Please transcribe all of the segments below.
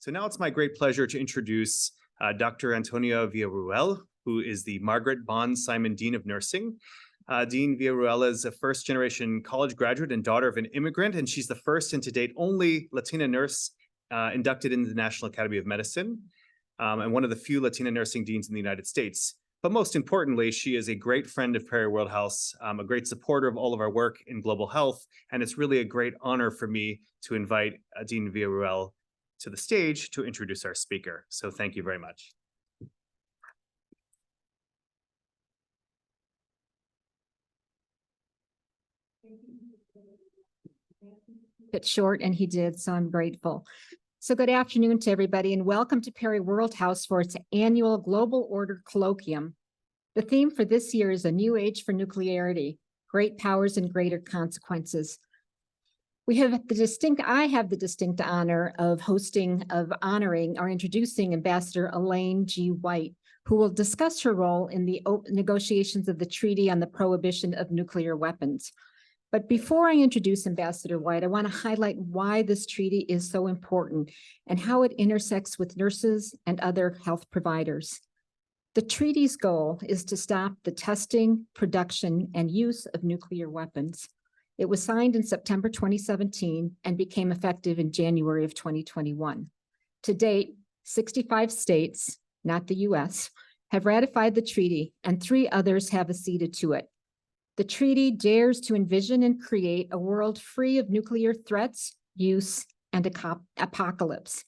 So now it's my great pleasure to introduce Dr. Antonia Villarruel, who is the Margaret Bond Simon Dean of Nursing. Dean Villarruel is a first-generation college graduate and daughter of an immigrant, and she's the first and to date only Latina nurse inducted into the National Academy of Medicine, and one of the few Latina nursing deans in the United States. But most importantly, she is a great friend of Perry World House, a great supporter of all of our work in global health, and it's really a great honor for me to invite Dean Villarruel to the stage to introduce our speaker. So thank you very much. Bit short, and he did, so I'm grateful. So good afternoon to everybody, and welcome to Perry World House for its annual Global Order Colloquium. The theme for this year is A New Age for Nuclearity, Great Powers and Greater Consequences. I have the distinct honor of honoring or introducing Ambassador Elaine G. White, who will discuss her role in the negotiations of the Treaty on the Prohibition of Nuclear Weapons. But before I introduce Ambassador White, I want to highlight why this treaty is so important and how it intersects with nurses and other health providers. The treaty's goal is to stop the testing, production, and use of nuclear weapons. It was signed in September 2017 and became effective in January of 2021. To date, 65 states, not the US, have ratified the treaty, and 3 others have acceded to it. The treaty dares to envision and create a world free of nuclear threats, use, and apocalypse.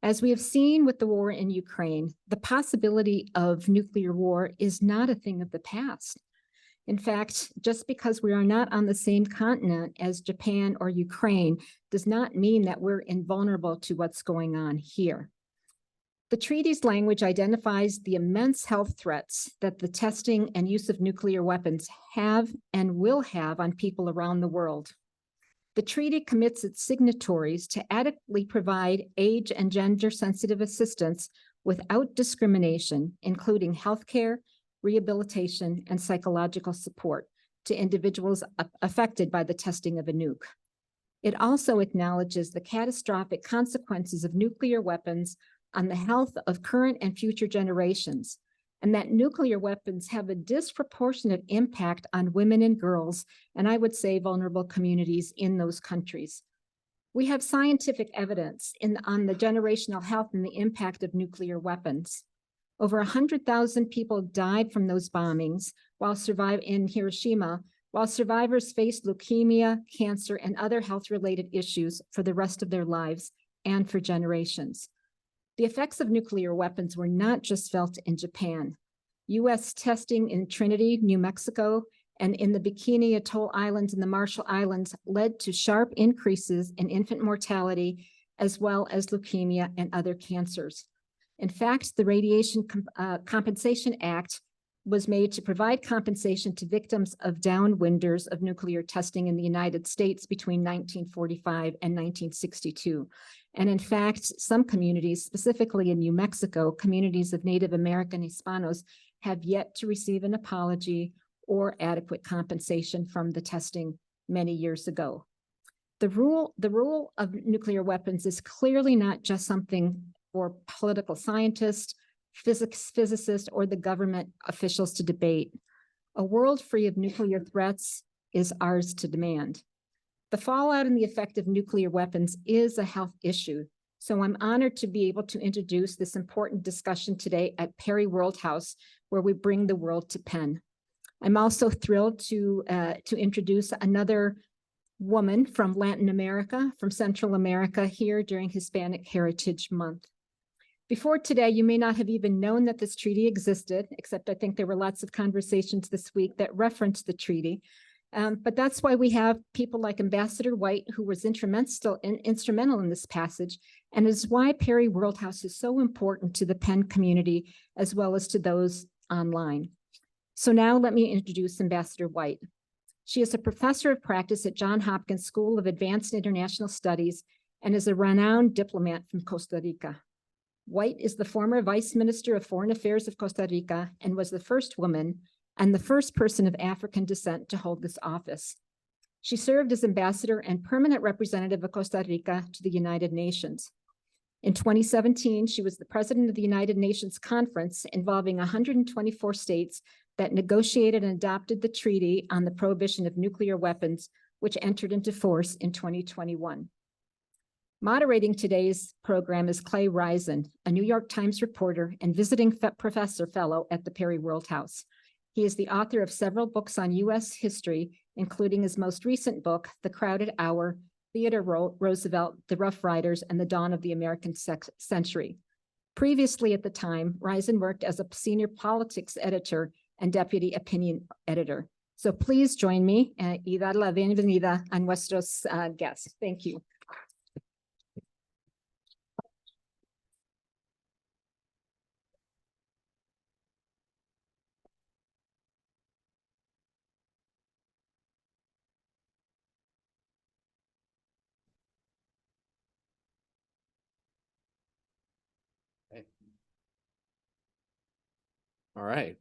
As we have seen with the war in Ukraine, the possibility of nuclear war is not a thing of the past. In fact, just because we are not on the same continent as Japan or Ukraine does not mean that we're invulnerable to what's going on here. The treaty's language identifies the immense health threats that the testing and use of nuclear weapons have and will have on people around the world. The treaty commits its signatories to adequately provide age and gender-sensitive assistance without discrimination, including healthcare, rehabilitation, and psychological support to individuals affected by the testing of a nuke. It also acknowledges the catastrophic consequences of nuclear weapons on the health of current and future generations, and that nuclear weapons have a disproportionate impact on women and girls, and I would say vulnerable communities in those countries. We have scientific evidence on the generational health and the impact of nuclear weapons. Over 100,000 people died from those bombings in Hiroshima, while survivors faced leukemia, cancer, and other health-related issues for the rest of their lives and for generations. The effects of nuclear weapons were not just felt in Japan. US testing in Trinity, New Mexico, and in the Bikini Atoll Islands and the Marshall Islands led to sharp increases in infant mortality, as well as leukemia and other cancers. In fact, the Radiation Compensation Act was made to provide compensation to victims of downwinders of nuclear testing in the United States between 1945 and 1962. And in fact, some communities, specifically in New Mexico, communities of Native American Hispanos, have yet to receive an apology or adequate compensation from the testing many years ago. The role of nuclear weapons is clearly not just something for political scientists, physicists, or the government officials to debate. A world free of nuclear threats is ours to demand. The fallout and the effect of nuclear weapons is a health issue, so I'm honored to be able to introduce this important discussion today at Perry World House, where we bring the world to Penn. I'm also thrilled to introduce another woman from Latin America, from Central America, here during Hispanic Heritage Month. Before today, you may not have even known that this treaty existed, except I think there were lots of conversations this week that referenced the treaty. But that's why we have people like Ambassador White, who was instrumental in this passage, and is why Perry World House is so important to the Penn community, as well as to those online. So now let me introduce Ambassador White. She is a professor of practice at Johns Hopkins School of Advanced International Studies and is a renowned diplomat from Costa Rica. White is the former Vice Minister of Foreign Affairs of Costa Rica and was the first woman and the first person of African descent to hold this office. She served as ambassador and permanent representative of Costa Rica to the United Nations. In 2017, she was the president of the United Nations Conference involving 124 states that negotiated and adopted the Treaty on the Prohibition of Nuclear Weapons, which entered into force in 2021. Moderating today's program is Clay Risen, a New York Times reporter and visiting professor fellow at the Perry World House. He is the author of several books on U.S. history, including his most recent book, The Crowded Hour, Theodore Roosevelt, The Rough Riders, and the Dawn of the American Century. Previously at the time, Risen worked as a senior politics editor and deputy opinion editor. So please join me y dar la bienvenida a nuestros guests. Thank you. All right.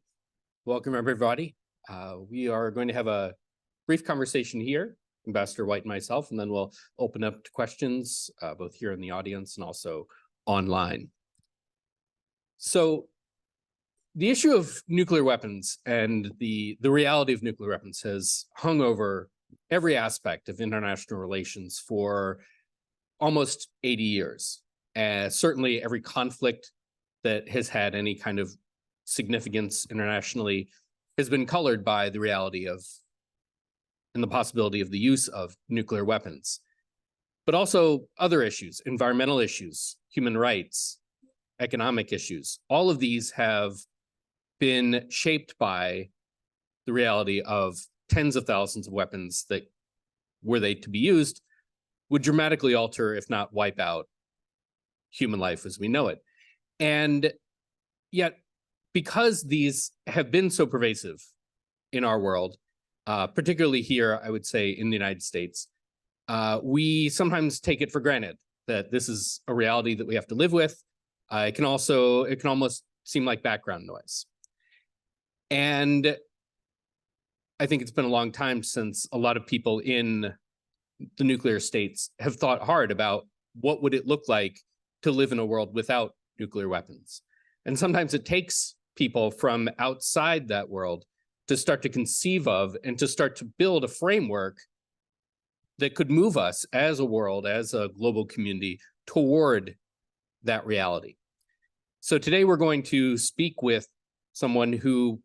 Welcome, everybody. We are going to have a brief conversation here, Ambassador White and myself, and then we'll open up to questions both here in the audience and also online. So the issue of nuclear weapons and the reality of nuclear weapons has hung over every aspect of international relations for almost 80 years. Certainly every conflict that has had any kind of significance internationally has been colored by the reality of and the possibility of the use of nuclear weapons, but also other issues, environmental issues, human rights, economic issues. All of these have been shaped by the reality of tens of thousands of weapons that, were they to be used, would dramatically alter, if not wipe out, human life as we know it. And yet, because these have been so pervasive in our world, particularly here, I would say in the United States, we sometimes take it for granted that this is a reality that we have to live with. It can almost seem like background noise. And I think it's been a long time since a lot of people in the nuclear states have thought hard about what would it look like to live in a world without nuclear weapons. And sometimes it takes people from outside that world to start to conceive of and to start to build a framework that could move us as a world, as a global community, toward that reality. So today we're going to speak with someone who,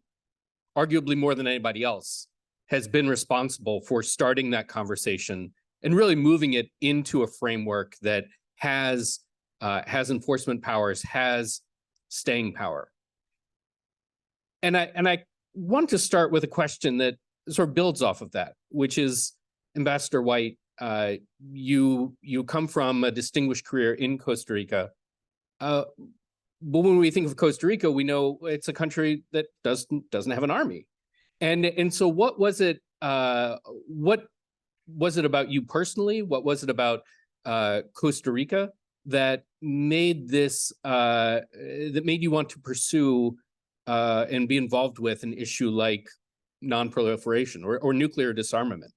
arguably more than anybody else, has been responsible for starting that conversation and really moving it into a framework that has enforcement powers, has staying power. And I want to start with a question that sort of builds off of that, which is, Ambassador White, you come from a distinguished career in Costa Rica. But when we think of Costa Rica, we know it's a country that doesn't have an army. And so what was it about you personally? What was it about Costa Rica that made this that made you want to pursue and be involved with an issue like non-proliferation or nuclear disarmament?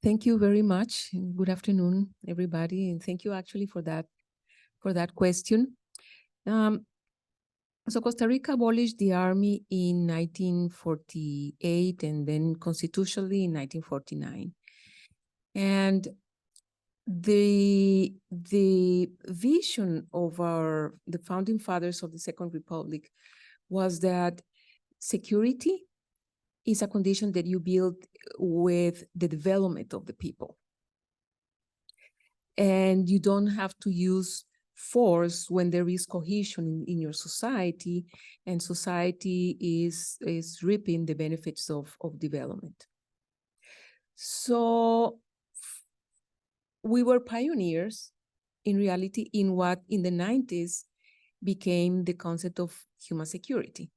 Thank you very much. Good afternoon, everybody, and thank you actually for that question. So Costa Rica abolished the army in 1948 and then constitutionally in 1949. And the vision of the founding fathers of the Second Republic was that security is a condition that you build with the development of the people. And you don't have to use force when there is cohesion in your society, and society is reaping the benefits of development. So we were pioneers in reality in what in the 90s became the concept of human security,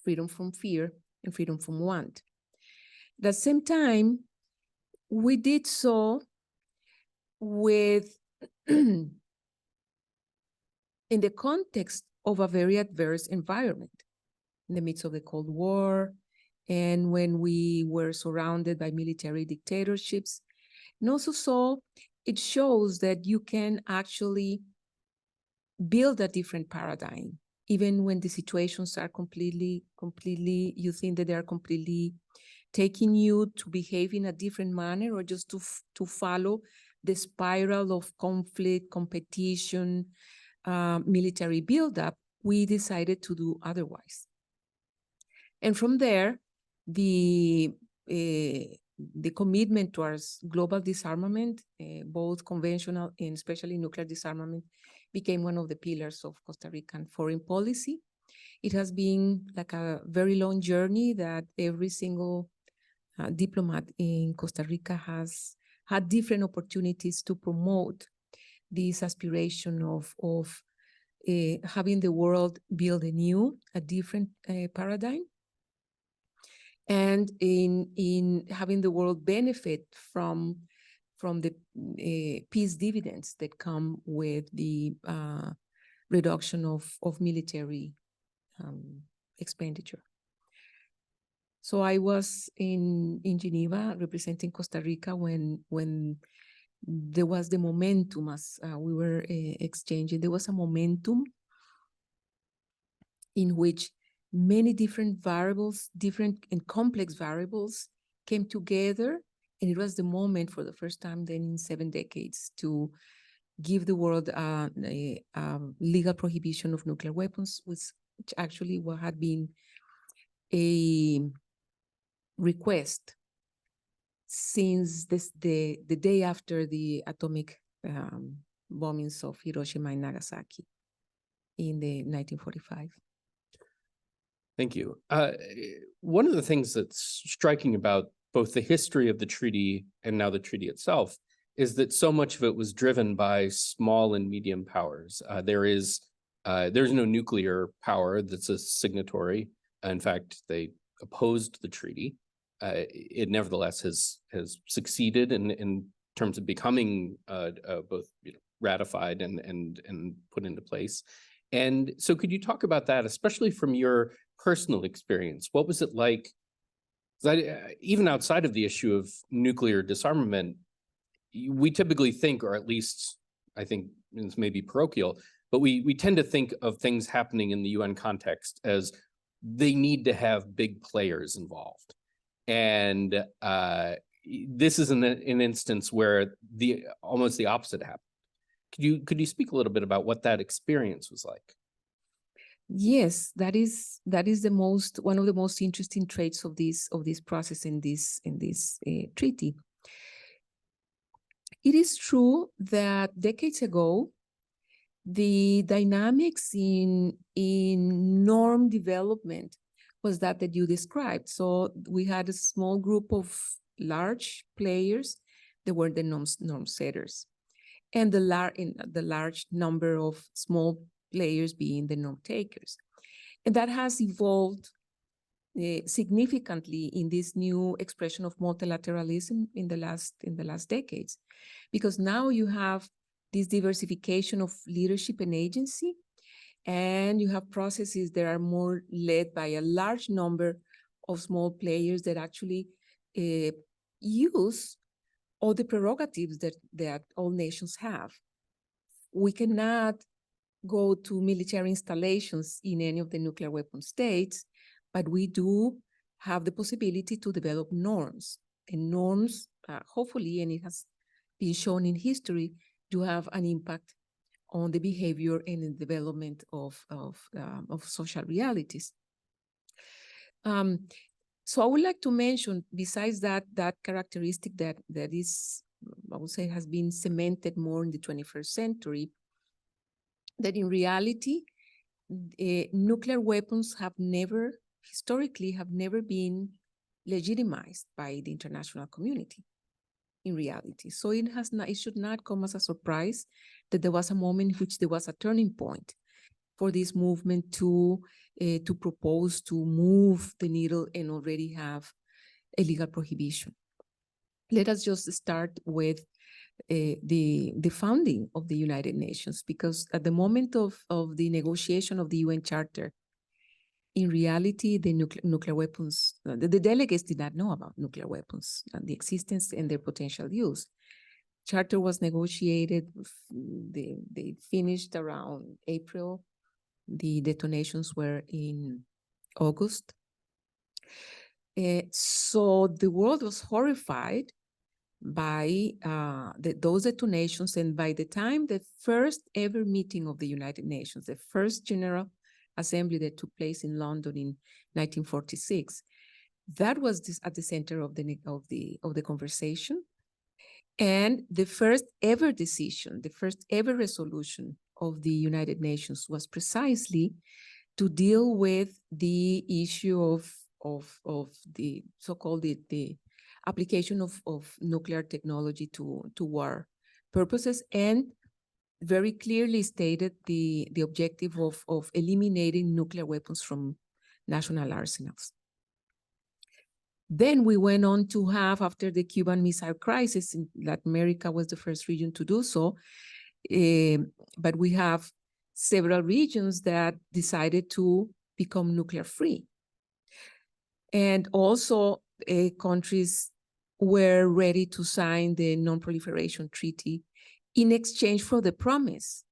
freedom from fear and freedom from want. At the same time, we did so with in the context of a very adverse environment in the midst of the Cold War, and when we were surrounded by military dictatorships, and also saw it shows that you can actually build a different paradigm, even when the situations are completely, you think that they are completely taking you to behave in a different manner, or just to follow the spiral of conflict, competition, military buildup. We decided to do otherwise. And from there, the commitment towards global disarmament, both conventional and especially nuclear disarmament, became one of the pillars of Costa Rican foreign policy. It has been like a very long journey that every single diplomat in Costa Rica has had different opportunities to promote this aspiration of having the world build a different paradigm, and in having the world benefit from the peace dividends that come with the reduction of military expenditure. So I was in Geneva representing Costa Rica when there was the momentum, as we were exchanging. There was a momentum in which many different variables, different and complex variables came together. And it was the moment for the first time then in 7 decades to give the world a legal prohibition of nuclear weapons, which actually had been a request since the day after the atomic bombings of Hiroshima and Nagasaki in the 1945. Thank you. One of the things that's striking about both the history of the treaty and now the treaty itself is that so much of it was driven by small and medium powers. There's no nuclear power that's a signatory. In fact, they opposed the treaty. It nevertheless has succeeded in terms of becoming both ratified and put into place. And so could you talk about that, especially from your personal experience? What was it like? Even outside of the issue of nuclear disarmament, we typically think, or at least I think it's maybe parochial, but we tend to think of things happening in the UN context as they need to have big players involved. And this is an instance where almost the opposite happened. Could you speak a little bit about what that experience was like? Yes, that is one of the most interesting traits of this process in this treaty. It is true that decades ago, the dynamics in norm development was that you described. So we had a small group of large players that were the norm setters, and the large number of small players being the norm takers. And that has evolved significantly in this new expression of multilateralism in the last decades, because now you have this diversification of leadership and agency, and you have processes that are more led by a large number of small players that actually use all the prerogatives that all nations have. We cannot go to military installations in any of the nuclear weapon states, but we do have the possibility to develop norms. And norms, hopefully, and it has been shown in history, do have an impact on the behavior and the development of social realities. So I would like to mention, besides that characteristic that is, I would say, has been cemented more in the 21st century, that in reality, nuclear weapons historically have never been legitimized by the international community in reality. So it should not come as a surprise that there was a moment in which there was a turning point for this movement to propose to move the needle and already have a legal prohibition. Let us just start with the founding of the United Nations, because at the moment of the negotiation of the UN Charter, in reality, the nuclear weapons, the delegates did not know about nuclear weapons and the existence and their potential use. charter was negotiated. They finished around April. The detonations were in August. So the world was horrified by those detonations. And by the time the first ever meeting of the United Nations, the first General Assembly that took place in London in 1946, that was at the center of the conversation. And the first ever decision, the first ever resolution of the United Nations was precisely to deal with the issue of the so-called the application of nuclear technology to war purposes, and very clearly stated the objective of eliminating nuclear weapons from national arsenals. Then we went on to have, after the Cuban Missile Crisis, in Latin America was the first region to do so, but we have several regions that decided to become nuclear free. And also countries were ready to sign the Non-Proliferation Treaty in exchange for the promise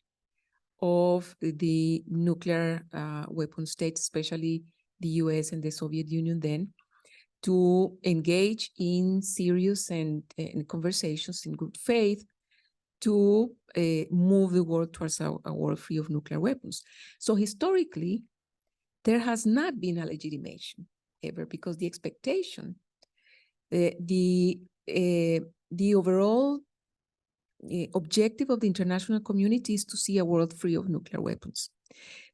of the nuclear weapon states, especially the US and the Soviet Union then, to engage in serious and conversations in good faith to move the world towards a world free of nuclear weapons. So historically, there has not been a legitimation ever, because the expectation, the overall objective of the international community is to see a world free of nuclear weapons.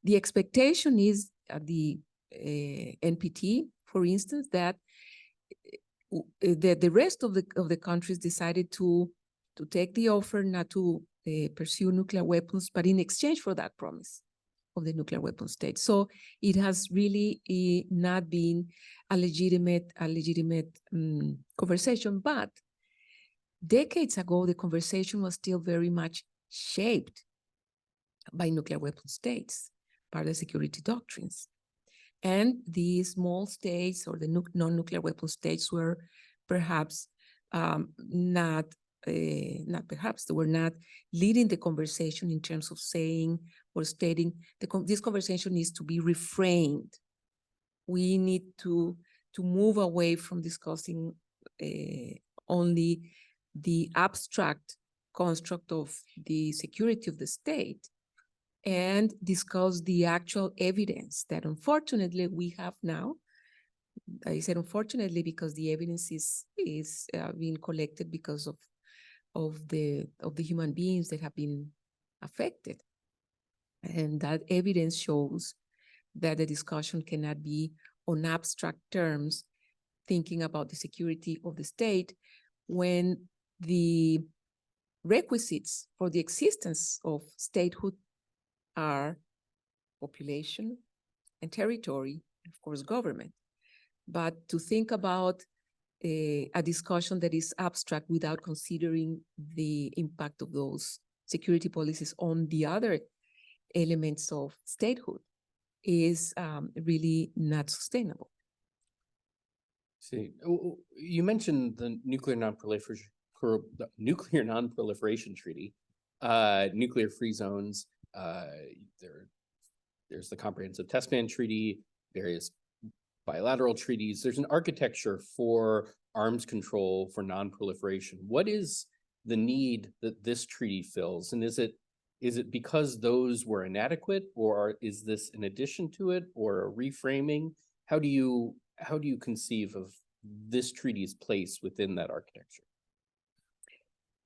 The expectation is at the NPT, for instance, that the rest of the countries decided to take the offer not to pursue nuclear weapons, but in exchange for that promise of the nuclear weapon state. So it has really not been a legitimate conversation. But decades ago, the conversation was still very much shaped by nuclear weapon states, by the security doctrines. And the small states or the non-nuclear weapon states were perhaps they were not leading the conversation in terms of saying or stating this conversation needs to be reframed. We need to move away from discussing only the abstract construct of the security of the state and discuss the actual evidence that unfortunately we have now. I said unfortunately because the evidence is being collected because of the human beings that have been affected. And that evidence shows that the discussion cannot be on abstract terms, thinking about the security of the state, when the requisites for the existence of statehood are population and territory, of course, government. But to think about a discussion that is abstract without considering the impact of those security policies on the other elements of statehood is really not sustainable. See, you mentioned the nuclear non-proliferation treaty, nuclear free zones. There's the Comprehensive Test Ban Treaty, various bilateral treaties. There's an architecture for arms control for non-proliferation. What is the need that this treaty fills? And is it because those were inadequate, or is this in addition to it, or a reframing? How do you conceive of this treaty's place within that architecture?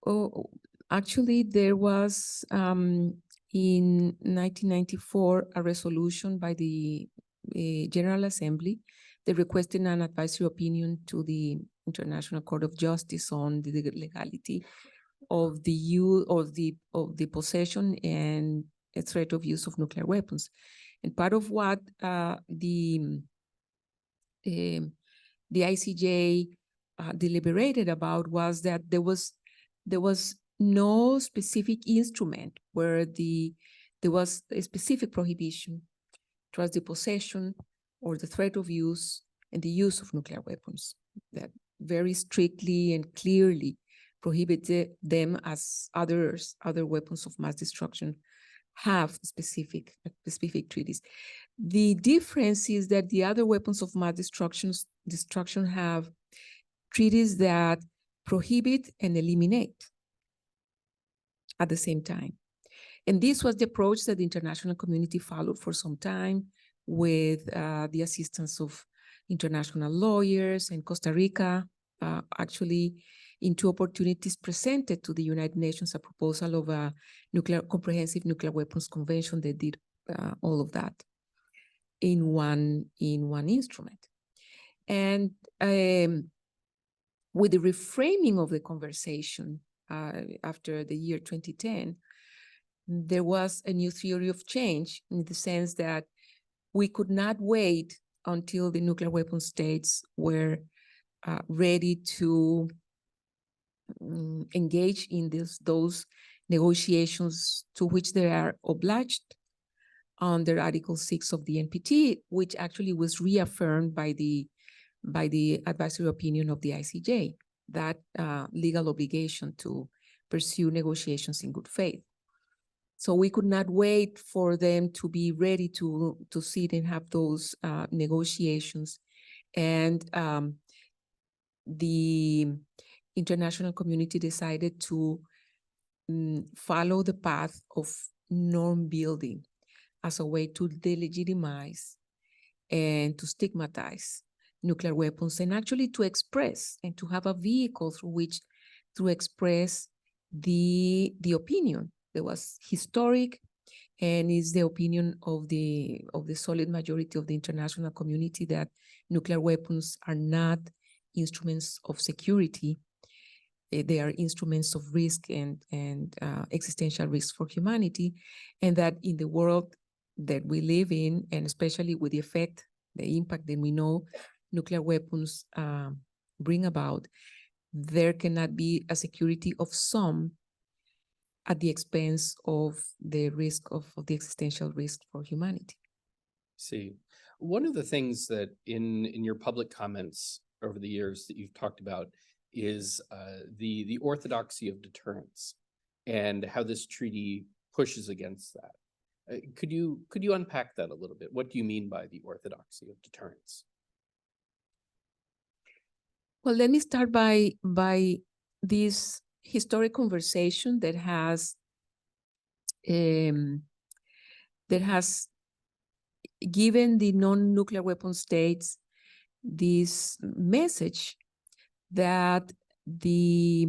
Oh, actually, there was in 1994 a resolution by the General Assembly that requested an advisory opinion to the International Court of Justice on the legality of the use of the possession and a threat of use of nuclear weapons. And part of what the ICJ deliberated about was that there was no specific instrument where there was a specific prohibition towards the possession or the threat of use and the use of nuclear weapons that very strictly and clearly prohibited them as other weapons of mass destruction have specific treaties. The difference is that the other weapons of mass destruction have treaties that prohibit and eliminate at the same time. And this was the approach that the international community followed for some time with the assistance of international lawyers, and Costa Rica actually in 2 opportunities presented to the United Nations a proposal of a comprehensive nuclear weapons convention that did all of that in one instrument. And with the reframing of the conversation after the year 2010, there was a new theory of change in the sense that we could not wait until the nuclear weapon states were ready to engage in those negotiations to which they are obliged under Article 6 of the NPT, which actually was reaffirmed by the advisory opinion of the ICJ, that legal obligation to pursue negotiations in good faith. So we could not wait for them to be ready to sit and have those negotiations. And the international community decided to follow the path of norm building as a way to delegitimize and to stigmatize nuclear weapons, and actually to express and to have a vehicle through which to express the opinion that was historic and is the opinion of the solid majority of the international community that nuclear weapons are not instruments of security. They are instruments of risk and existential risk for humanity, and that in the world that we live in, and especially with the impact that we know nuclear weapons bring about, there cannot be a security of some at the expense of the risk of the existential risk for humanity. See, one of the things that in your public comments over the years that you've talked about is the orthodoxy of deterrence and how this treaty pushes against that. Could you unpack that a little bit? What do you mean by the orthodoxy of deterrence? Well, let me start by this historic conversation that has given the non-nuclear weapon states this message that the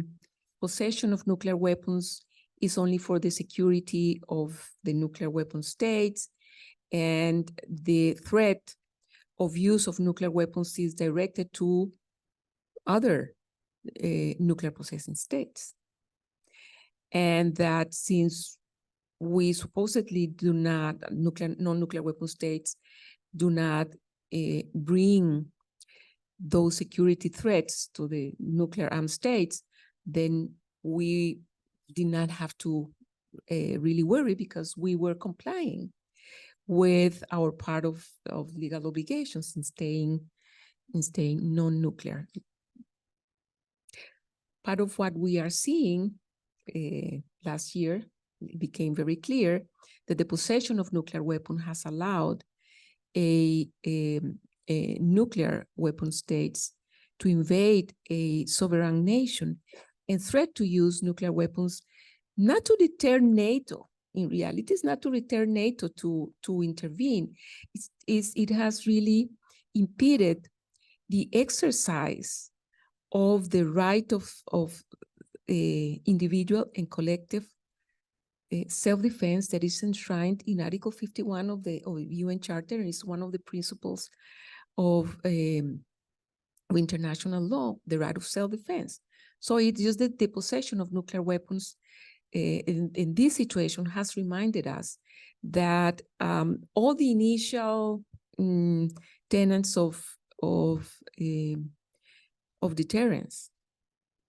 possession of nuclear weapons is only for the security of the nuclear weapon states, and the threat of use of nuclear weapons is directed to other nuclear possessing states. And that since we supposedly do not, non-nuclear weapon states do not bring those security threats to the nuclear armed states, then we did not have to really worry, because we were complying with our part of legal obligations in staying non-nuclear. Part of what we are seeing last year, it became very clear that the possession of nuclear weapon has allowed a nuclear weapon states to invade a sovereign nation and threat to use nuclear weapons, not to deter NATO. In reality, it's not to deter NATO to intervene. It has really impeded the exercise of the right of individual and collective self-defense that is enshrined in Article 51 of the UN Charter, and is one of the principles of international law, the right of self-defense. So it's just that the possession of nuclear weapons in this situation has reminded us that all the initial tenets of deterrence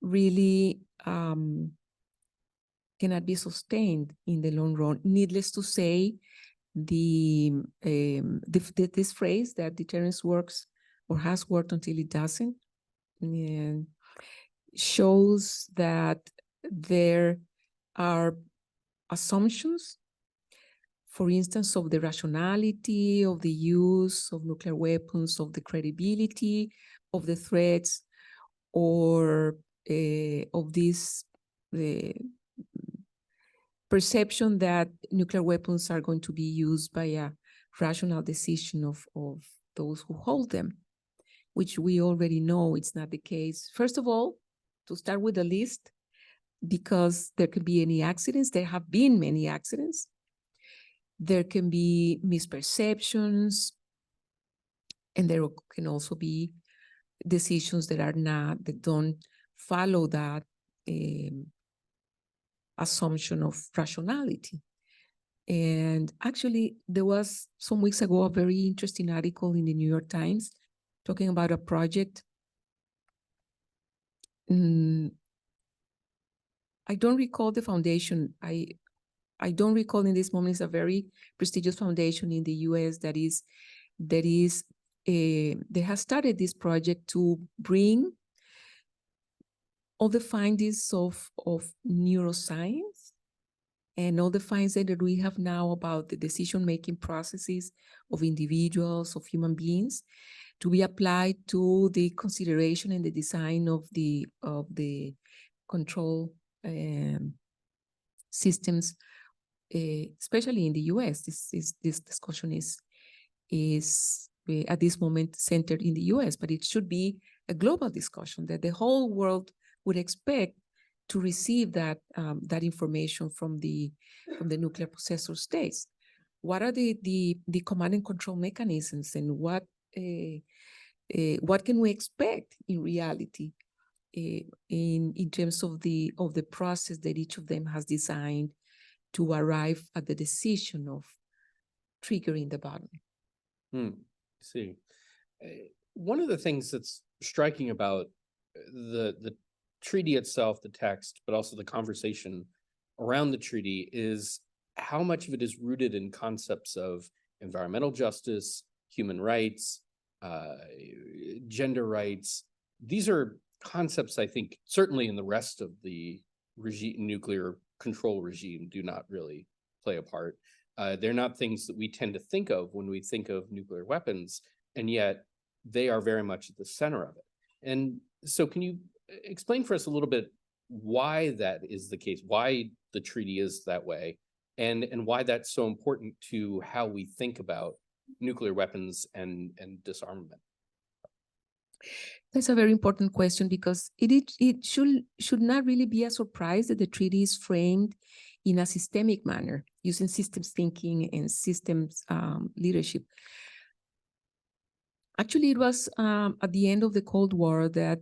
really cannot be sustained in the long run. Needless to say, this phrase that deterrence works or has worked until it doesn't, and shows that there are assumptions, for instance, of the rationality of the use of nuclear weapons, of the credibility of the threats, or of this perception that nuclear weapons are going to be used by a rational decision of those who hold them, which we already know it's not the case. First of all, to start with the list, because there could be any accidents, there have been many accidents. There can be misperceptions, and there can also be decisions that don't follow that assumption of rationality. And actually, there was some weeks ago a very interesting article in the New York Times talking about a project. I don't recall the foundation. I don't recall in this moment. It's a very prestigious foundation in the US that has started this project to bring all the findings of neuroscience and all the findings that we have now about the decision-making processes of individuals, of human beings, to be applied to the consideration and the design of the control systems, especially in the US. This discussion is at this moment centered in the US, but it should be a global discussion that the whole world would expect to receive that information from the nuclear possessor states. What are the command and control mechanisms, and what can we expect in reality in terms of the process that each of them has designed to arrive at the decision of triggering the button? See, one of the things that's striking about the treaty itself, the text, but also the conversation around the treaty is how much of it is rooted in concepts of environmental justice, human rights, gender rights. These are concepts, I think, certainly in the rest of the nuclear control regime do not really play a part. They're not things that we tend to think of when we think of nuclear weapons, and yet they are very much at the center of it. And so can you explain for us a little bit why that is the case, why the treaty is that way, and why that's so important to how we think about nuclear weapons and disarmament? That's a very important question, because it should not really be a surprise that the treaty is framed in a systemic manner, using systems thinking and systems leadership. Actually, it was at the end of the Cold War that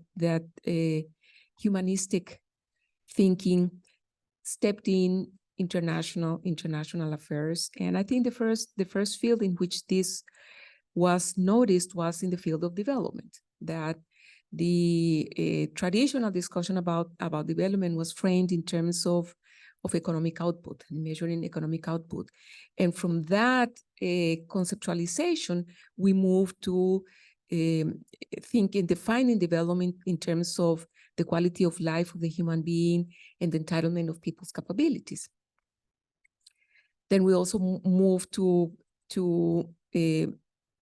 humanistic thinking stepped in international affairs, and I think the first field in which this was noticed was in the field of development. That the traditional discussion about development was framed in terms of economic output, measuring economic output. And from that conceptualization, we moved to defining development in terms of the quality of life of the human being and the entitlement of people's capabilities. Then we also moved to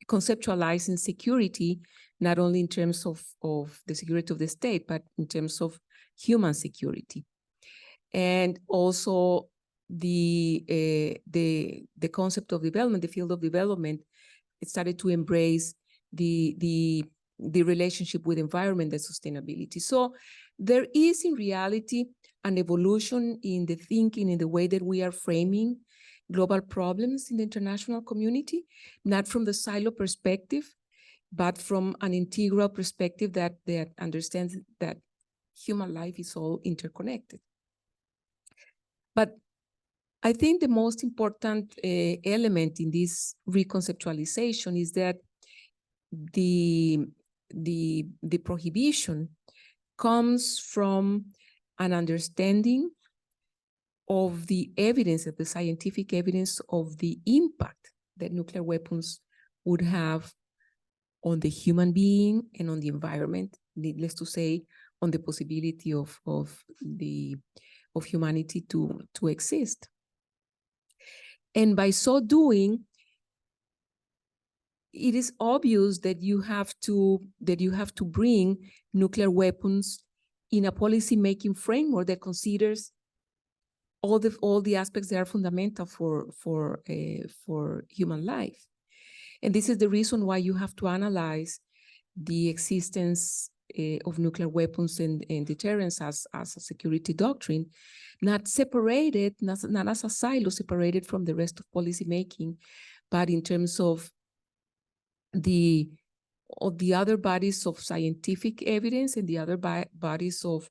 conceptualizing security, not only in terms of the security of the state, but in terms of human security. And also the concept of development, the field of development, it started to embrace the relationship with environment and sustainability. So there is in reality an evolution in the thinking, in the way that we are framing global problems in the international community, not from the silo perspective, but from an integral perspective that understands that human life is all interconnected. But I think the most important element in this reconceptualization is that the prohibition comes from an understanding of the evidence, of the scientific evidence of the impact that nuclear weapons would have on the human being and on the environment, needless to say, on the possibility of humanity to exist. And by so doing, it is obvious that you have to bring nuclear weapons in a policy-making framework that considers all the aspects that are fundamental for human life. And this is the reason why you have to analyze the existence of nuclear weapons and deterrence as a security doctrine, not separated, not as a silo separated from the rest of policymaking, but in terms of the other bodies of scientific evidence and the other bodies of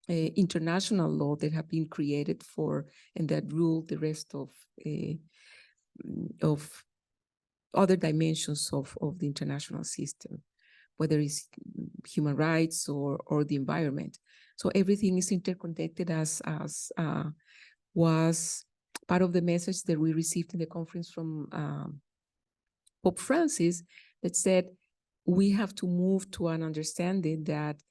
international law that have been created for and that rule the rest of other dimensions of the international system, whether it's human rights or the environment. So everything is interconnected, as was part of the message that we received in the conference from Pope Francis, that said we have to move to an understanding that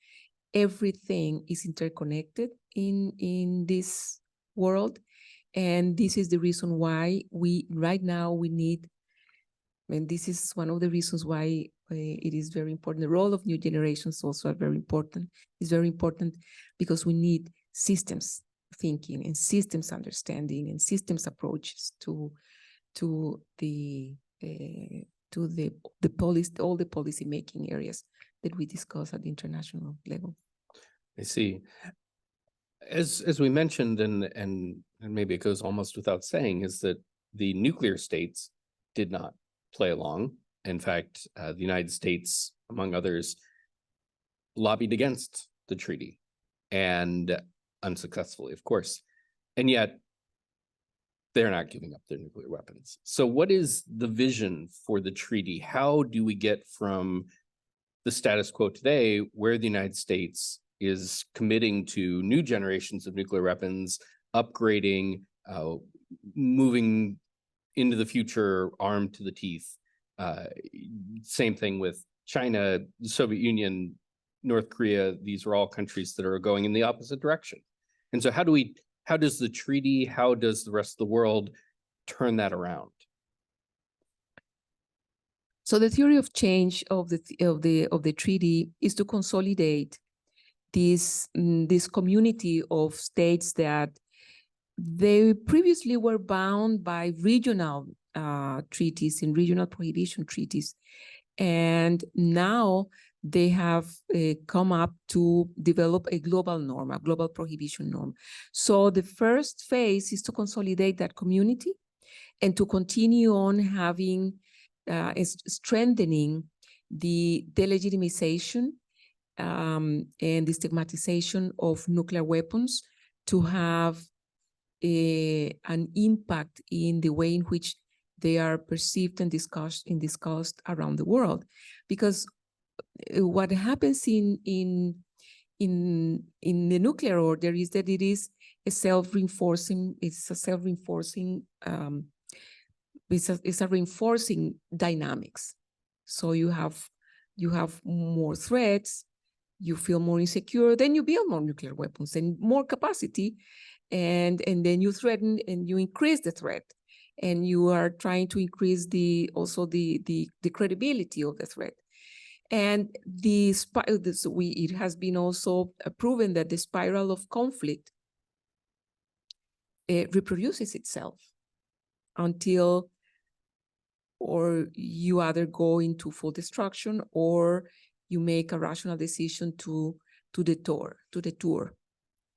everything is interconnected in this world. And this is the reason why right now we need, and this is one of the reasons why it is very important. The role of new generations also are very important. It's very important because we need systems thinking and systems understanding and systems approaches to the policy, all the policy making areas that we discuss at the international level. I see. As we mentioned, and maybe it goes almost without saying, is that the nuclear states did not play along. In fact, the United States, among others, lobbied against the treaty, and unsuccessfully, of course. And yet, they're not giving up their nuclear weapons. So what is the vision for the treaty? How do we get from the status quo today, where the United States is committing to new generations of nuclear weapons, upgrading, moving into the future armed to the teeth? Same thing with China, the Soviet Union, North Korea. These are all countries that are going in the opposite direction. And so how does the treaty, how does the rest of the world turn that around? So the theory of change of the treaty is to consolidate this community of states that they previously were bound by regional treaties and regional prohibition treaties, and now they have come up to develop a global norm, a global prohibition norm. So the first phase is to consolidate that community and to continue on having strengthening the delegitimization and the stigmatization of nuclear weapons to have an impact in the way in which they are perceived and discussed around the world. Because what happens in the nuclear order is that it is a self-reinforcing, it's a reinforcing dynamics. So you have more threats, you feel more insecure, then you build more nuclear weapons and more capacity, and then you threaten and you increase the threat, and you are trying to increase the credibility of the threat. And it has been also proven that the spiral of conflict reproduces itself until or you either go into full destruction or you make a rational decision to detour.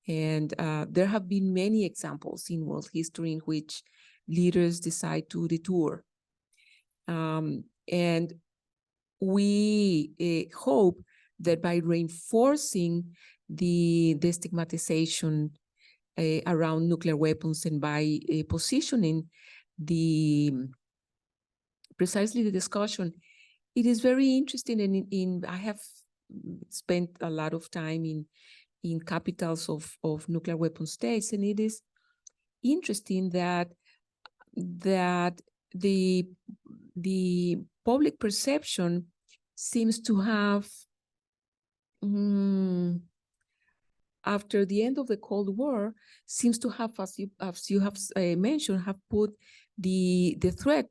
And there have been many examples in world history in which leaders decide to detour. And we hope that by reinforcing the stigmatization around nuclear weapons and by positioning precisely the discussion, it is very interesting. And I have spent a lot of time in capitals of nuclear weapon states, and it is interesting that the public perception seems to have after the end of the Cold War seems to have, as you have mentioned, have put the threat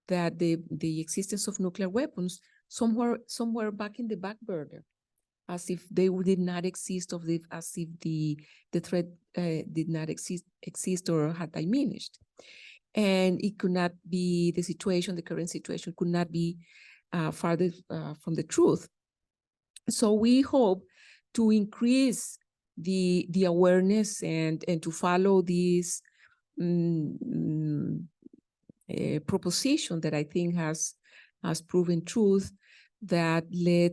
that the existence of nuclear weapons somewhere back in the back burner, as if they did not exist, as if the threat did not exist or had diminished. And it could not be the current situation could not be farther from the truth. So we hope to increase the awareness and to follow this proposition that I think has proven truth, that led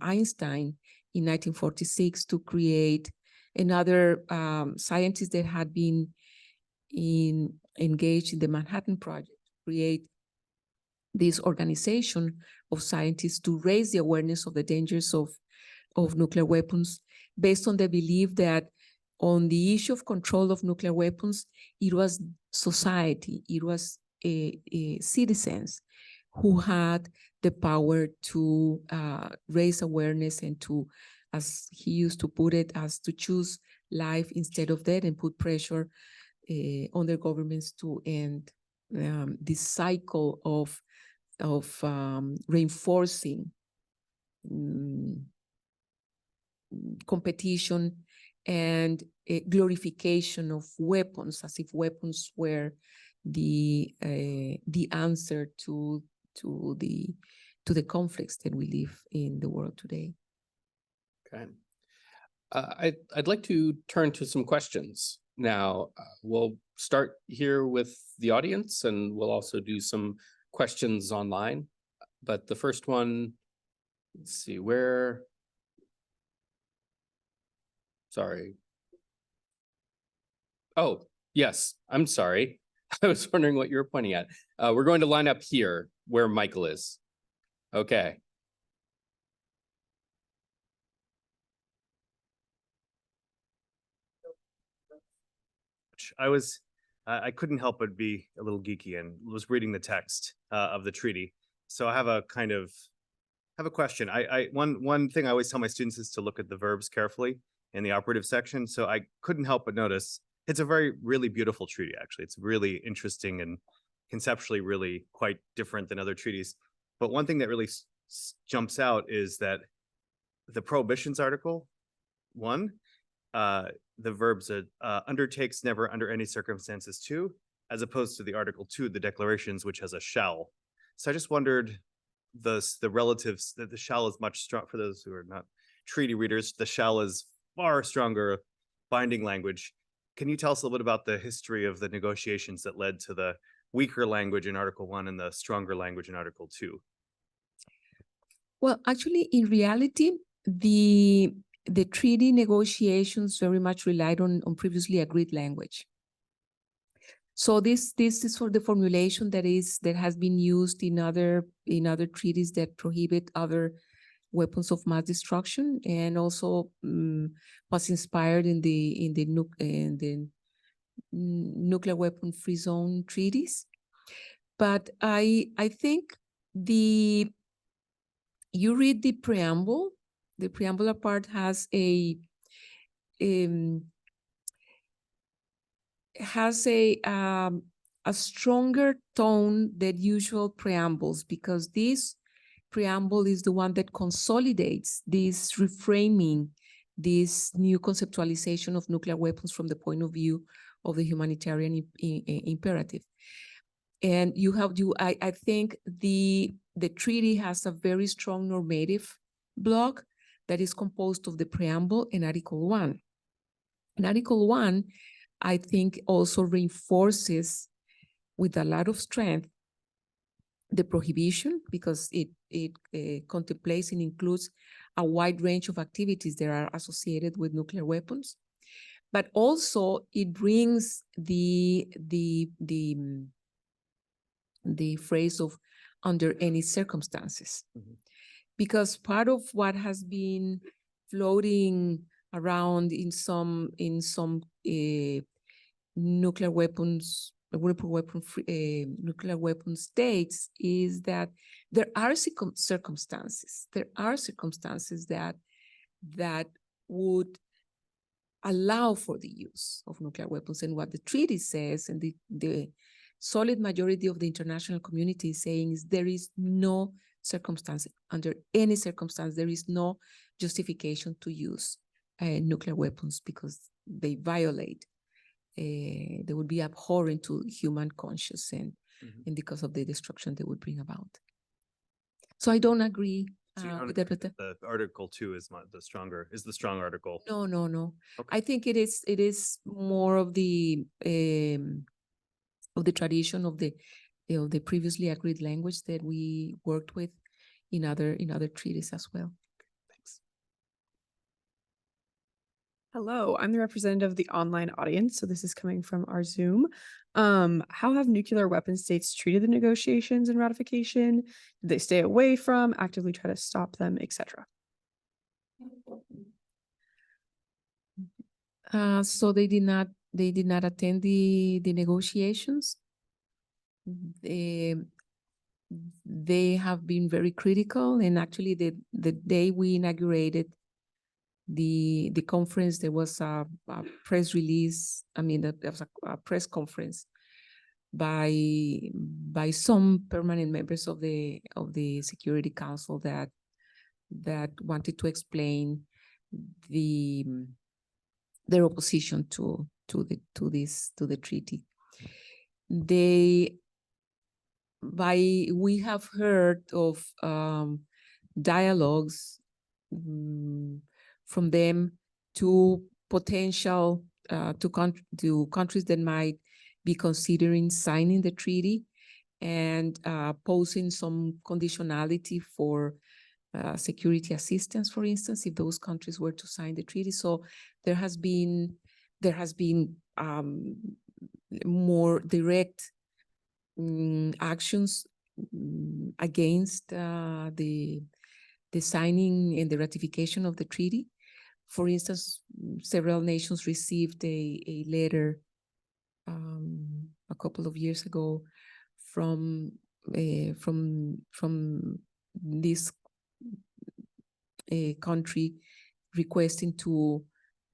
Einstein in 1946 to create another scientist that had been engaged in the Manhattan Project, create this organization of scientists to raise the awareness of the dangers of nuclear weapons, based on the belief that on the issue of control of nuclear weapons, it was society, it was citizens who had the power to raise awareness and to, as he used to put it, as to choose life instead of death, and put pressure on their governments to end this cycle of reinforcing competition and glorification of weapons, as if weapons were the answer to the conflicts that we live in the world today. Okay. I'd like to turn to some questions now. We'll start here with the audience, and we'll also do some questions online. But the first one, let's see, sorry. Oh, yes, I'm sorry. I was wondering what you were pointing at. We're going to line up here where Michael is. Okay. I couldn't help but be a little geeky and was reading the text of the treaty. So I have a question. One thing I always tell my students is to look at the verbs carefully in the operative section. So I couldn't help but notice it's a really beautiful treaty, actually. It's really interesting and conceptually really quite different than other treaties. But one thing that really jumps out is that the prohibitions article 1, the verbs undertakes never under any circumstances to, as opposed to the article 2, the declarations, which has a shall. So I just wondered the relatives, that the shall is much strong for those who are not treaty readers. The shall is far stronger binding language. Can you tell us a little bit about the history of the negotiations that led to the weaker language in Article 1 and the stronger language in Article 2? Well, actually, in reality, the treaty negotiations very much relied on previously agreed language. So this is for the formulation that has been used in other treaties that prohibit other weapons of mass destruction, and also was inspired in the nuclear weapon free zone treaties. But I think you read the preamble. The preamble part has a stronger tone than usual preambles, because this preamble is the one that consolidates this reframing, this new conceptualization of nuclear weapons from the point of view of the humanitarian imperative. And I think the treaty has a very strong normative block that is composed of the preamble and Article 1. And Article 1, I think, also reinforces with a lot of strength the prohibition, because it contemplates and includes a wide range of activities that are associated with nuclear weapons. But also it brings the phrase of under any circumstances. Mm-hmm. Because part of what has been floating around in some nuclear weapon states is that there are circumstances that that would allow for the use of nuclear weapons. And what the treaty says, and the solid majority of the international community is saying, is there is no circumstance, under any circumstance, there is no justification to use nuclear weapons because they violate, they would be abhorrent to human conscience and because of the destruction they would bring about. So I don't agree So you don't with that. agree that the Article 2 is not the strong article. No. Okay. I think it is more of the tradition of the previously agreed language that we worked with in other treaties as well. Thanks. Hello, I'm the representative of the online audience, so this is coming from our Zoom. How have nuclear weapon states treated the negotiations and ratification? Did they stay away from, actively try to stop them, etc.? So they did not attend the negotiations. They have been very critical, and actually the day we inaugurated the conference, there was a press release. I mean, there was a press conference by some permanent members of the Security Council that wanted to explain their opposition to the treaty. We have heard of dialogues from them to potential to countries that might be considering signing the treaty and posing some conditionality for security assistance, for instance, if those countries were to sign the treaty. So there has been more direct actions against the signing and the ratification of the treaty. For instance, several nations received a letter a couple of years ago from this country requesting to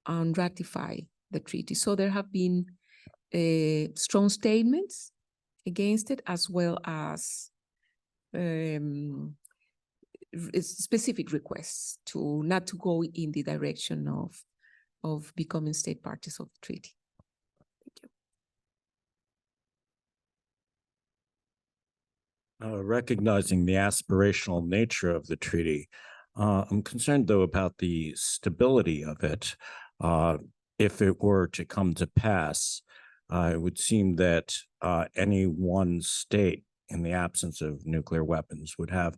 unratify the treaty. So there have been strong statements against it, as well as specific requests to not to go in the direction of becoming state parties of the treaty. Thank you. Recognizing the aspirational nature of the treaty, I'm concerned, though, about the stability of it. If it were to come to pass, it would seem that any one state, in the absence of nuclear weapons, would have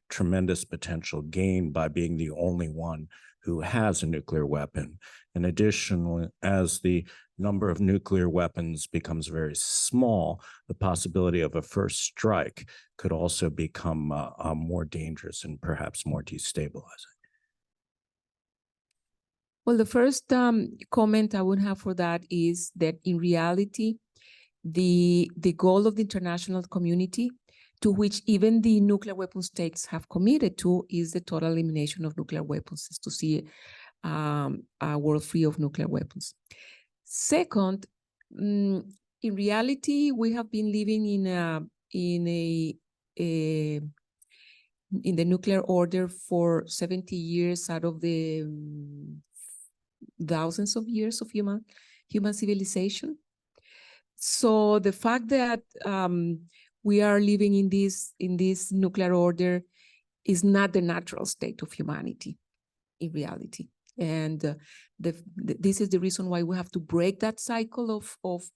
tremendous potential gain by being the only one who has a nuclear weapon. In addition, as the number of nuclear weapons becomes very small, the possibility of a first strike could also become more dangerous and perhaps more destabilizing. Well, the first comment I would have for that is that in reality, the goal of the international community, to which even the nuclear weapon states have committed to, is the total elimination of nuclear weapons, is to see a world free of nuclear weapons. Second, in reality, we have been living in the nuclear order for 70 years out of the thousands of years of human civilization. So the fact that we are living in this nuclear order is not the natural state of humanity in reality. And this is the reason why we have to break that cycle of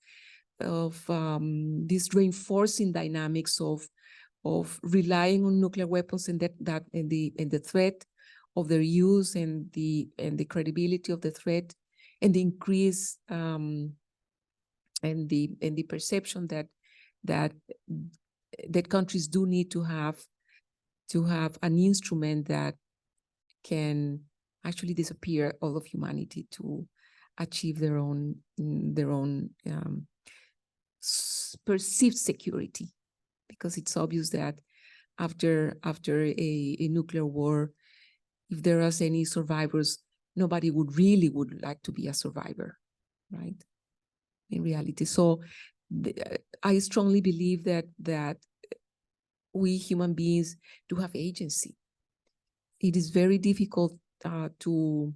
this reinforcing dynamics of relying on nuclear weapons and the threat of their use and the credibility of the threat and the increase and the perception that countries do need to have an instrument that can actually disappear all of humanity to achieve their own perceived security, because it's obvious that after a nuclear war, if there are any survivors, nobody would like to be a survivor, right? In reality. So I strongly believe that we human beings do have agency. It is very difficult to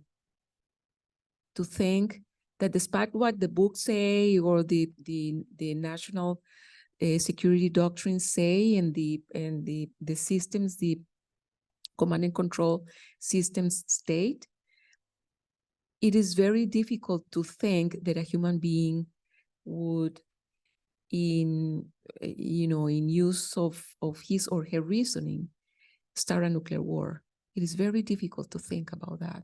think that despite what the books say or the national security doctrines say and the systems, the command and control systems state, it is very difficult to think that a human being would, in use of his or her reasoning, start a nuclear war. It is very difficult to think about that.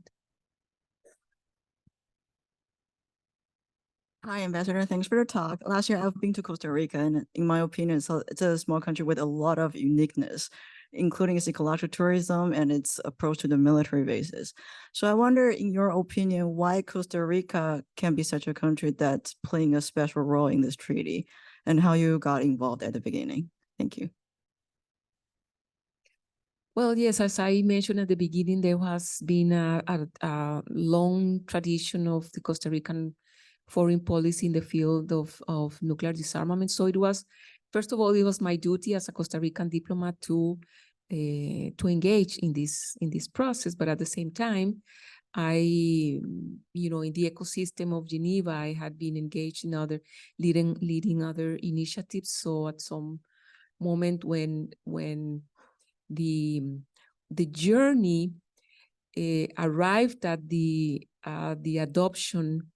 Hi, Ambassador. Thanks for the talk. Last year, I've been to Costa Rica, and in my opinion, it's a small country with a lot of uniqueness, including its ecological tourism and its approach to the military bases. So I wonder, in your opinion, why Costa Rica can be such a country that's playing a special role in this treaty, and how you got involved at the beginning. Thank you. Well, yes, as I mentioned at the beginning, there has been a long tradition of the Costa Rican foreign policy in the field of nuclear disarmament. So it was, first of all, it was my duty as a Costa Rican diplomat to engage in this process. But at the same time, in the ecosystem of Geneva, I had been engaged in leading other initiatives. So at some moment when the journey arrived at the adoption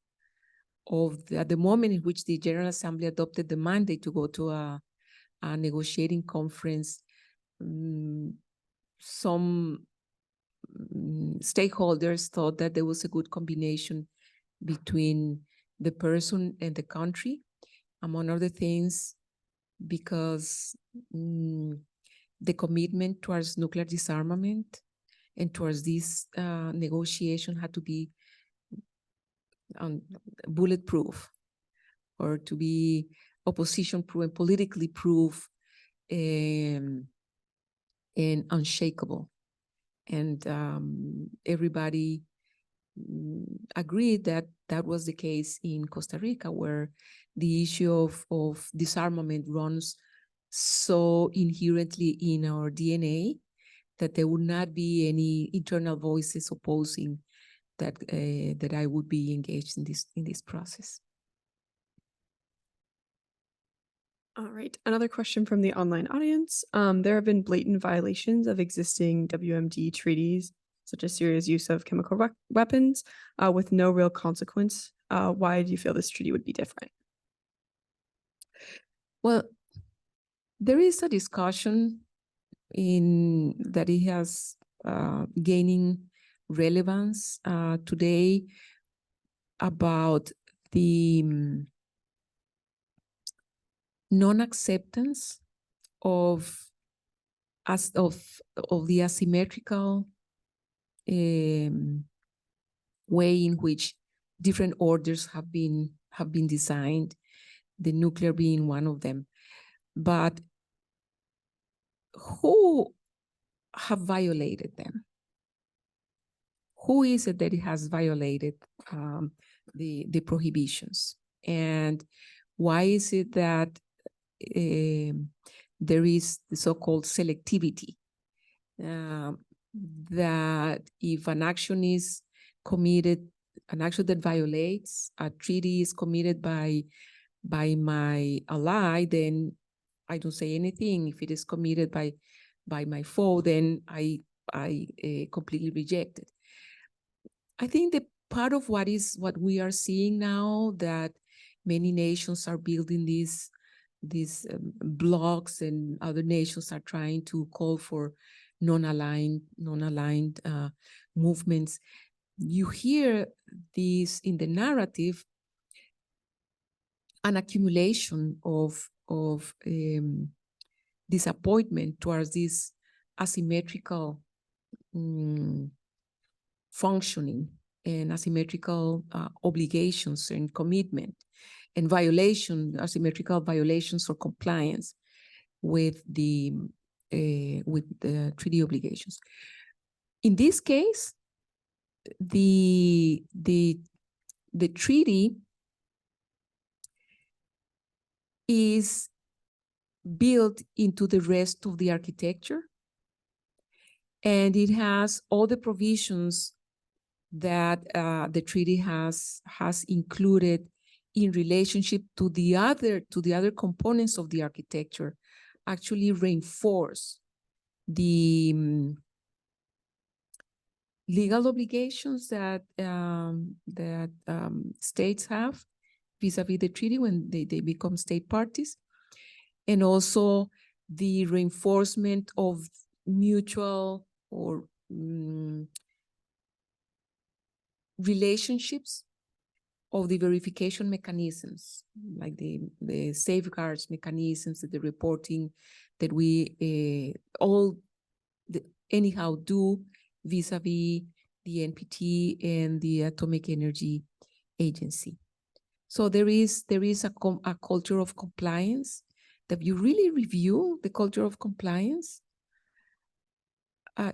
at the moment in which the General Assembly adopted the mandate to go to a negotiating conference, some stakeholders thought that there was a good combination between the person and the country, among other things, because the commitment towards nuclear disarmament and towards this negotiation had to be bulletproof, or to be opposition proof and politically proof and unshakable. And everybody agreed that that was the case in Costa Rica, where the issue of disarmament runs so inherently in our DNA that there would not be any internal voices opposing that I would be engaged in this process. All right, another question from the online audience. There have been blatant violations of existing WMD treaties, such as serious use of chemical weapons, with no real consequence. Why do you feel this treaty would be different? Well, there is a discussion that it has gaining relevance today about the non-acceptance of the asymmetrical way in which different orders have been designed, the nuclear being one of them. But who have violated them? Who is it that it has violated the prohibitions? And why is it that there is the so-called selectivity? That if an action is committed, an action that violates a treaty is committed by my ally, then I don't say anything. If it is committed by my foe, then I completely reject it. I think that part of what we are seeing now, that many nations are building these blocks, and other nations are trying to call for non-aligned movements. You hear this in the narrative, an accumulation of disappointment towards this asymmetrical functioning and asymmetrical obligations and commitment and asymmetrical violations or compliance with the treaty obligations. In this case, the treaty is built into the rest of the architecture, and it has all the provisions that the treaty has included in relationship to the other components of the architecture, actually reinforce the legal obligations that states have vis-a-vis the treaty when they become state parties, and also the reinforcement of mutual or relationships of the verification mechanisms, like the safeguards mechanisms, the reporting that we all anyhow do vis-a-vis the NPT and the Atomic Energy Agency. So there is a culture of compliance. That you really review the culture of compliance,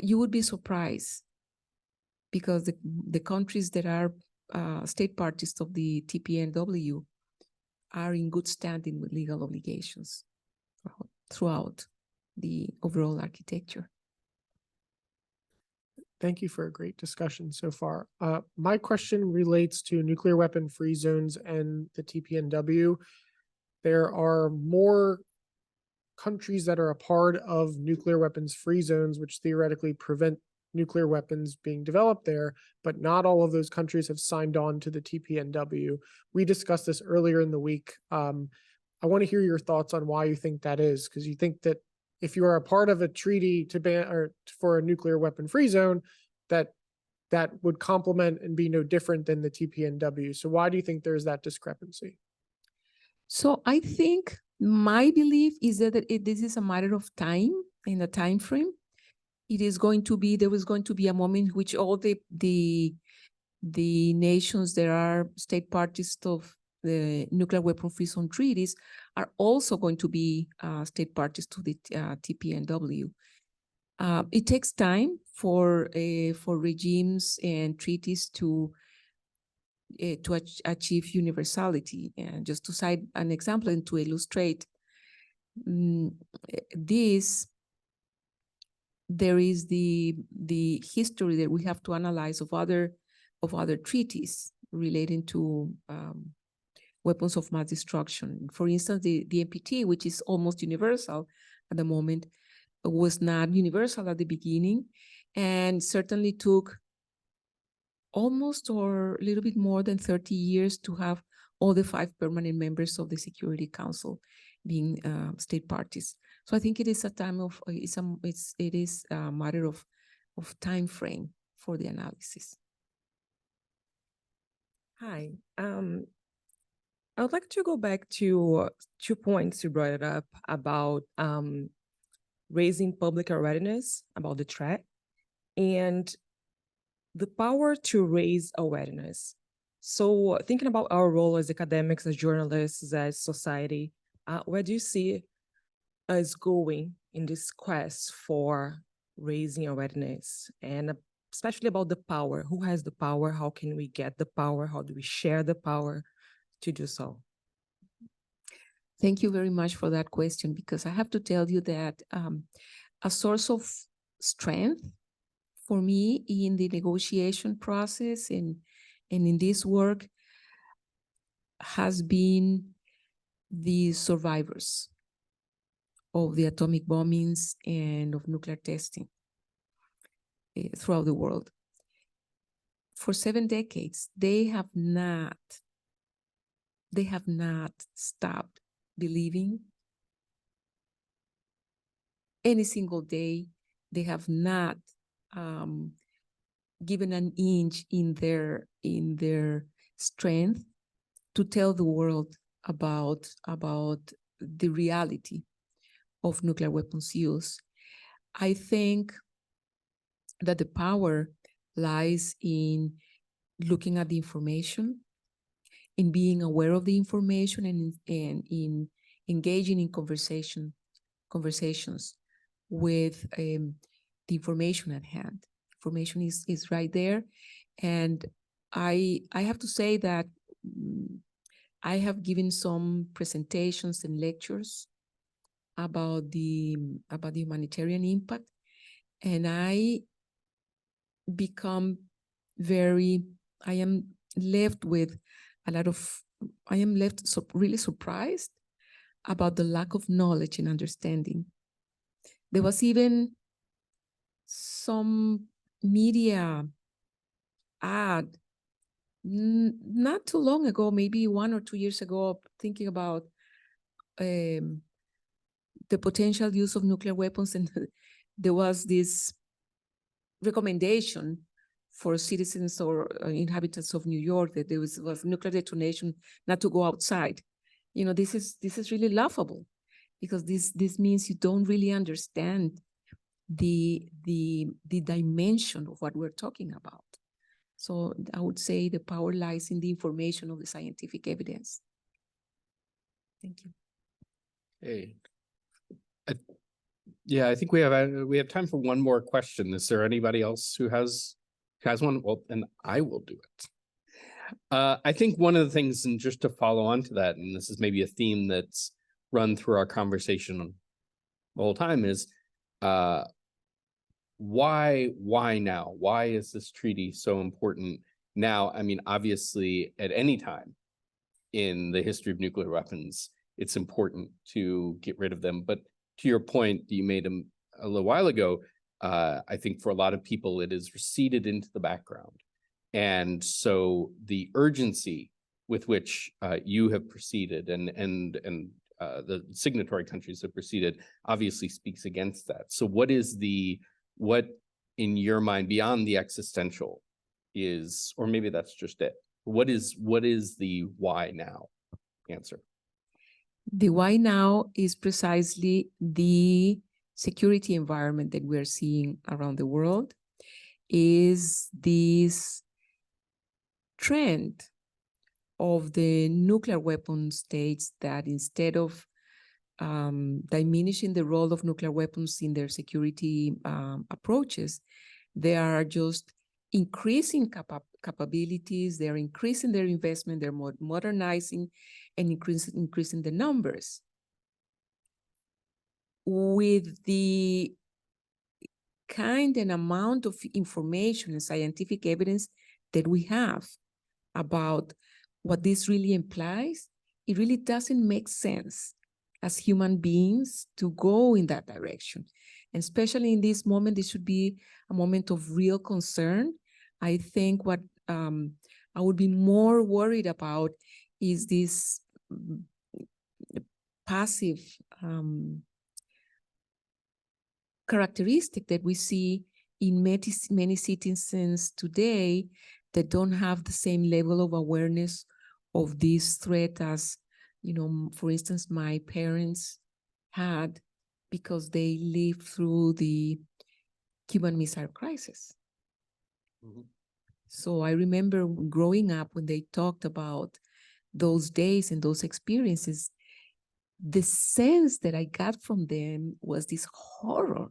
you would be surprised, because the countries that are state parties of the TPNW are in good standing with legal obligations throughout the overall architecture. Thank you for a great discussion so far. My question relates to nuclear weapon free zones and the TPNW. There are more countries that are a part of nuclear weapons free zones, which theoretically prevent nuclear weapons being developed there, but not all of those countries have signed on to the TPNW. We discussed this earlier in the week. I want to hear your thoughts on why you think that is, because you think that if you are a part of a treaty to ban or for a nuclear weapon free zone, that would complement and be no different than the TPNW. So why do you think there's that discrepancy? So I think my belief is that this is a matter of time, in a time frame. There was going to be a moment in which all the nations that are state parties of the nuclear weapon free zone treaties are also going to be state parties to the TPNW. It takes time for regimes and treaties to achieve universality. And just to cite an example and to illustrate this, there is the history that we have to analyze of other treaties relating to weapons of mass destruction. For instance, the NPT, which is almost universal at the moment, was not universal at the beginning, and certainly took almost or a little bit more than 30 years to have all the 5 permanent members of the Security Council being state parties. So I think it is a time of it is a matter of time frame for the analysis. Hi, I would like to go back to 2 points you brought it up about raising public awareness about the threat and the power to raise awareness. So thinking about our role as academics, as journalists, as society, where do you see us going in this quest for raising awareness, and especially about the power? Who has the power? How can we get the power? How do we share the power to do so? Thank you very much for that question, because I have to tell you that a source of strength for me in the negotiation process and in this work has been the survivors of the atomic bombings and of nuclear testing throughout the world. For 7 decades, they have not stopped believing. Any single day, they have not given an inch in their strength to tell the world about the reality of nuclear weapons use. I think that the power lies in looking at the information, in being aware of the information, and in engaging in conversations with the information at hand. information is right there. And I have to say that I have given some presentations and lectures about the humanitarian impact, and I am left with really surprised about the lack of knowledge and understanding. There was even some media ad not too long ago, maybe 1 or 2 years ago, thinking about the potential use of nuclear weapons, and there was this recommendation for citizens or inhabitants of New York that there was nuclear detonation not to go outside. You know, this is really laughable, because this means you don't really understand the dimension of what we're talking about. So I would say the power lies in the information of the scientific evidence. Thank you. Hey. Yeah, I think we have time for one more question. Is there anybody else who has one? Well, then I will do it. I think one of the things, and just to follow on to that, and this is maybe a theme that's run through our conversation the whole time, is why now? Why is this treaty so important now? I mean, obviously, at any time in the history of nuclear weapons, it's important to get rid of them. But to your point you made a little while ago, I think for a lot of people, it has receded into the background. And so the urgency with which you have proceeded and the signatory countries have proceeded obviously speaks against that. So what in your mind, beyond the existential, is, or maybe that's just it, what is the why now answer? The why now is precisely the security environment that we're seeing around the world, is this trend of the nuclear weapon states that instead of diminishing the role of nuclear weapons in their security approaches, they are just increasing capabilities, they're increasing their investment, they're modernizing and increasing the numbers. With the kind and amount of information and scientific evidence that we have about what this really implies, it really doesn't make sense as human beings to go in that direction. And especially in this moment, this should be a moment of real concern. I think what I would be more worried about is this passive characteristic that we see in many citizens today that don't have the same level of awareness of this threat as, you know, for instance, my parents had, because they lived through the Cuban Missile Crisis. Mm-hmm. So I remember growing up when they talked about those days and those experiences, the sense that I got from them was this horror.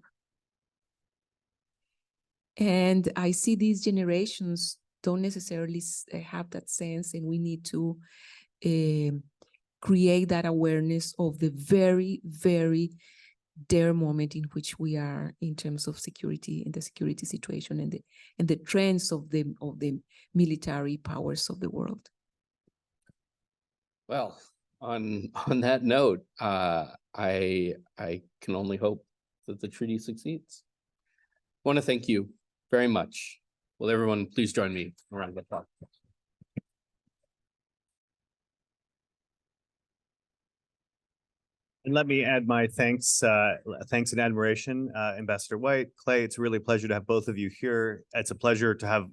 And I see these generations don't necessarily have that sense, and we need to create that awareness of the very, very dire moment in which we are in terms of security, in the security situation, and the trends of the military powers of the world. Well, on that note, I can only hope that the treaty succeeds. I want to thank you very much. Will everyone please join me around the clock? And let me add my thanks and admiration, Ambassador White, Clay. It's really a pleasure to have both of you here. It's a pleasure to have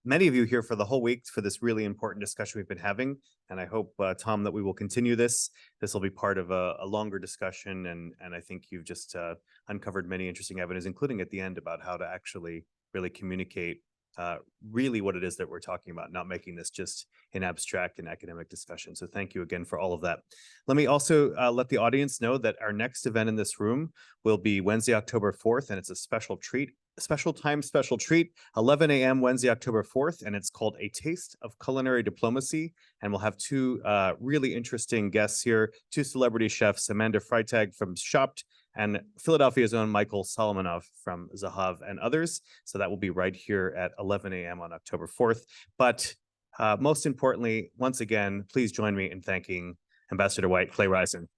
many of you here for the whole week for this really important discussion we've been having. And I hope, Tom, that we will continue this. This will be part of a longer discussion. And I think you've just uncovered many interesting evidence, including at the end, about how to actually really communicate really what it is that we're talking about, not making this just an abstract and academic discussion. So thank you again for all of that. Let me also let the audience know that our next event in this room will be Wednesday, October 4th, and it's a special treat. special time, special treat, 11 a.m. Wednesday, October 4th, and it's called A Taste of Culinary Diplomacy. And we'll have two really interesting guests here, two celebrity chefs, Amanda Freitag from Shopped and Philadelphia's own Michael Solomonov from Zahav and others. So that will be right here at 11 a.m. on October 4th. But most importantly, once again, please join me in thanking Ambassador White, Clay Risen.